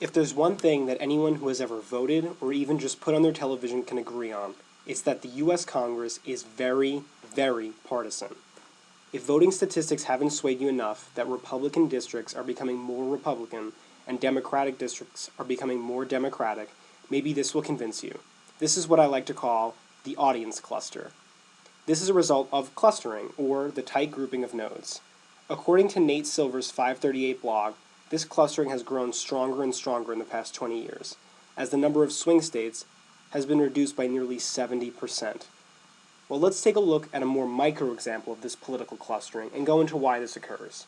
If there's one thing that anyone who has ever voted or even just put on their television can agree on, it's that the U.S. Congress is very, very partisan. If voting statistics haven't swayed you enough that Republican districts are becoming more Republican and Democratic districts are becoming more Democratic, maybe this will convince you. This is what I like to call the audience cluster. This is a result of clustering, or the tight grouping of nodes. According to Nate Silver's 538 blog, this clustering has grown stronger and stronger in the past 20 years, as the number of swing states has been reduced by nearly 70%. Well, let's take a look at a more micro example of this political clustering and go into why this occurs.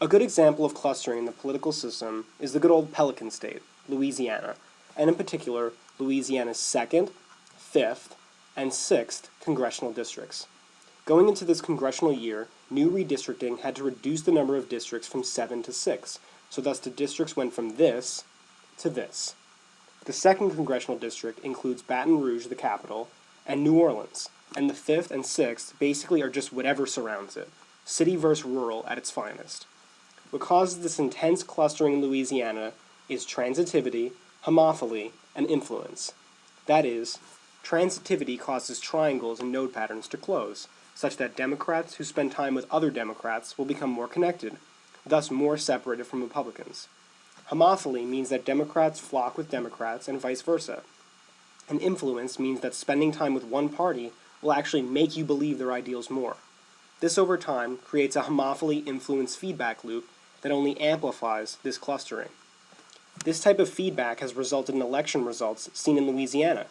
A good example of clustering in the political system is the good old Pelican state, Louisiana, and in particular, Louisiana's 2nd, 5th, and 6th congressional districts. Going into this congressional year, new redistricting had to reduce the number of districts from 7 to 6, so thus the districts went from this to this. The 2nd congressional district includes Baton Rouge, the capital, and New Orleans, and the 5th and 6th basically are just whatever surrounds it, city versus rural at its finest. What causes this intense clustering in Louisiana is transitivity, homophily, and influence. That is, transitivity causes triangles and node patterns to close, such that Democrats who spend time with other Democrats will become more connected, thus more separated from Republicans. Homophily means that Democrats flock with Democrats and vice versa. And influence means that spending time with one party will actually make you believe their ideals more. This over time creates a homophily influence feedback loop that only amplifies this clustering. This type of feedback has resulted in election results seen in Louisiana: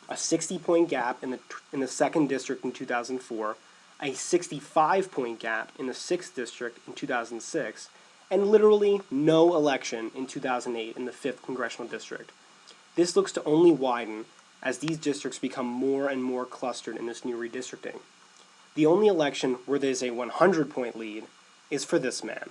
a 60-point gap in the 2nd district in 2004, a 65-point gap in the 6th district in 2006, and literally no election in 2008 in the 5th congressional district. This looks to only widen as these districts become more and more clustered in this new redistricting. The only election where there's a 100-point lead is for this man.